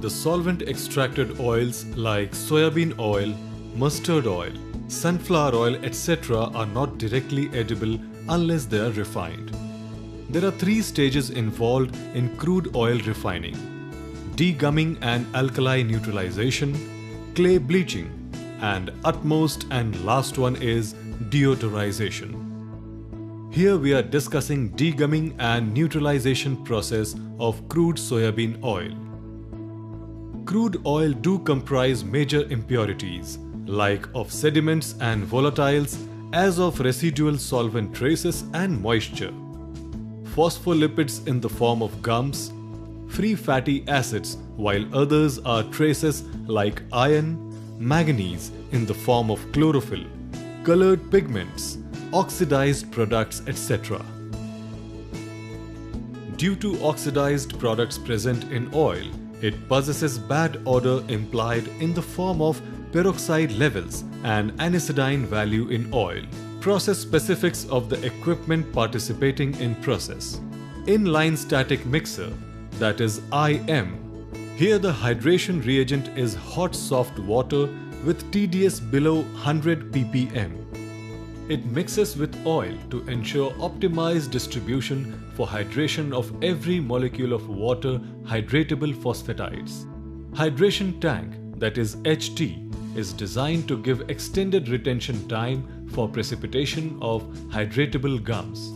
The solvent extracted oils like soybean oil, mustard oil, sunflower oil, etc. are not directly edible unless they are refined. There are 3 stages involved in crude oil refining: degumming and alkali neutralization, clay bleaching, and utmost and last one is deodorization. Here we are discussing degumming and neutralization process of crude soybean oil. Crude oil do comprise major impurities like of sediments and volatiles, as of residual solvent traces and moisture, phospholipids in the form of gums, free fatty acids, while others are traces like iron, manganese in the form of chlorophyll, colored pigments, oxidized products, etc. Due to oxidized products present in oil, it possesses bad odor implied in the form of peroxide levels and anisidine value in oil. Process specifics of the equipment participating in process. Inline static mixer, that is IM. Here the hydration reagent is hot soft water with TDS below 100 ppm. It mixes with oil to ensure optimized distribution for hydration of every molecule of water hydratable phosphatides. Hydration tank, that is HT, is designed to give extended retention time for precipitation of hydratable gums.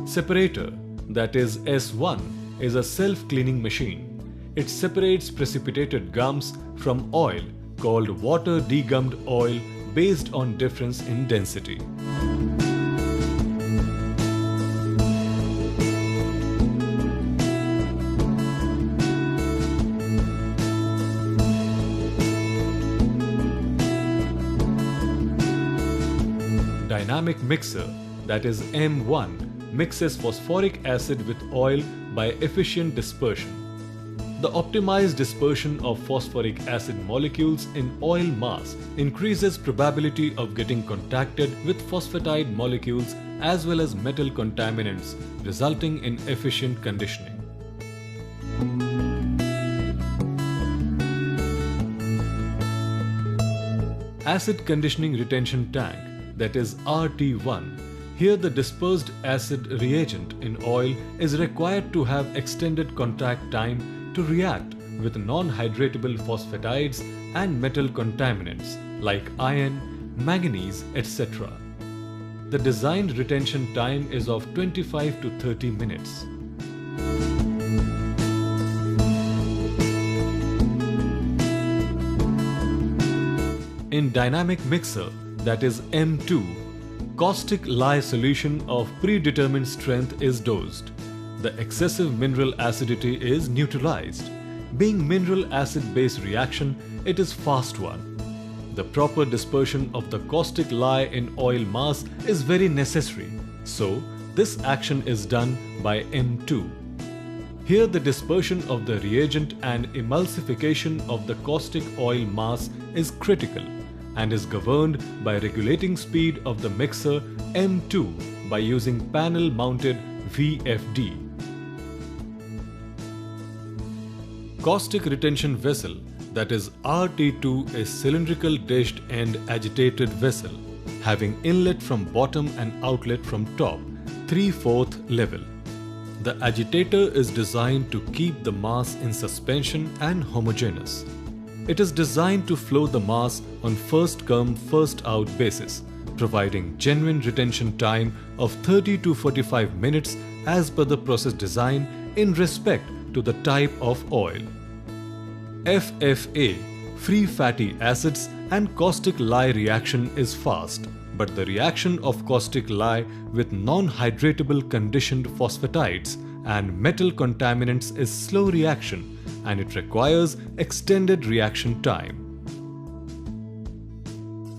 Separator, that is S1, is a self-cleaning machine. It separates precipitated gums from oil called water degummed oil based on difference in density. Dynamic mixer, that is M1, mixes phosphoric acid with oil by efficient dispersion. The optimized dispersion of phosphoric acid molecules in oil mass increases probability of getting contacted with phosphatide molecules as well as metal contaminants, resulting in efficient conditioning. Acid conditioning retention tank, that is RT1. Here the dispersed acid reagent in oil is required to have extended contact time to react with non-hydratable phosphatides and metal contaminants like iron, manganese, etc. The designed retention time is of 25 to 30 minutes. In dynamic mixer, that is M2, caustic lye solution of predetermined strength is dosed. The excessive mineral acidity is neutralized. Being mineral acid-base reaction, it is fast one. The proper dispersion of the caustic lye in oil mass is very necessary. So, this action is done by M2. Here the dispersion of the reagent and emulsification of the caustic oil mass is critical and is governed by regulating speed of the mixer M2 by using panel-mounted VFD. Caustic retention vessel, that is RT2, is cylindrical dished end agitated vessel having inlet from bottom and outlet from top, 3/4 level. The agitator is designed to keep the mass in suspension and homogeneous. It is designed to flow the mass on first come first out basis, providing genuine retention time of 30 to 45 minutes as per the process design in respect to the type of oil. FFA, free fatty acids and caustic lye reaction is fast, but the reaction of caustic lye with non-hydratable conditioned phosphatides and metal contaminants is slow reaction and it requires extended reaction time.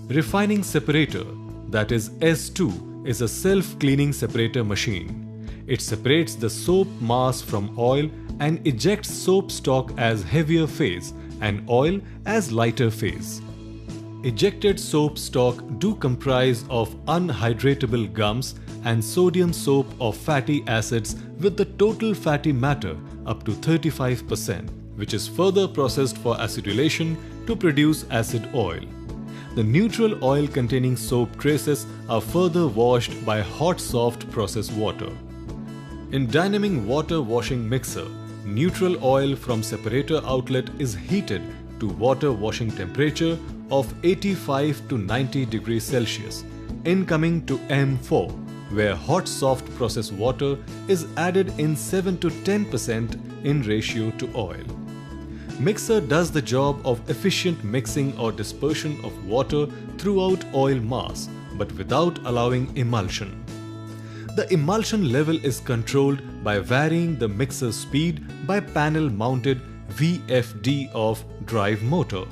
Refining separator, that is S2, is a self-cleaning separator machine. It separates the soap mass from oil and ejects soap stock as heavier phase and oil as lighter phase. Ejected soap stock do comprise of unhydratable gums and sodium soap of fatty acids with the total fatty matter up to 35%, which is further processed for acidulation to produce acid oil. The neutral oil containing soap traces are further washed by hot soft process water. In Dynaming water washing mixer, neutral oil from separator outlet is heated to water washing temperature of 85 to 90 degrees Celsius, incoming to M4, where hot soft process water is added in 7 to 10% in ratio to oil. Mixer does the job of efficient mixing or dispersion of water throughout oil mass, but without allowing emulsion. The emulsion level is controlled by varying the mixer speed by panel-mounted VFD of drive motor.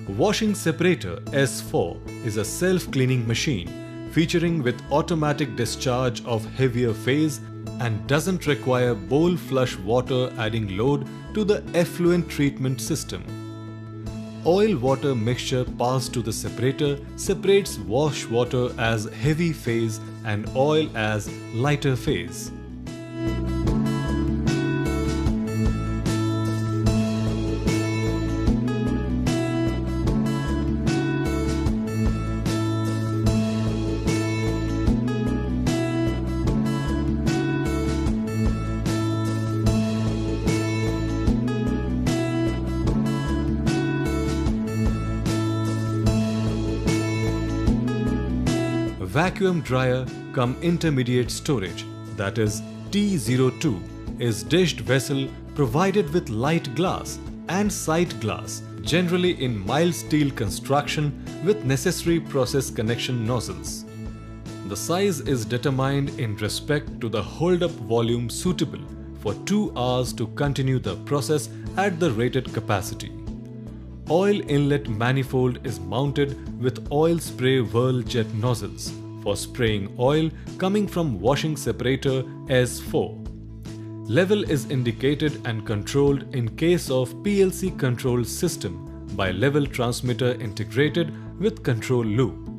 Washing separator S4 is a self-cleaning machine featuring with automatic discharge of heavier phase and doesn't require bowl flush water adding load to the effluent treatment system. Oil-water mixture passed to the separator separates wash water as heavy phase and oil as lighter phase. Vacuum dryer cum intermediate storage, that is T02, is dished vessel provided with light glass and sight glass, generally in mild steel construction with necessary process connection nozzles. The size is determined in respect to the hold-up volume suitable for 2 hours to continue the process at the rated capacity. Oil inlet manifold is mounted with oil spray whirl jet nozzles for spraying oil coming from washing separator S4. Level is indicated and controlled in case of PLC control system by level transmitter integrated with control loop.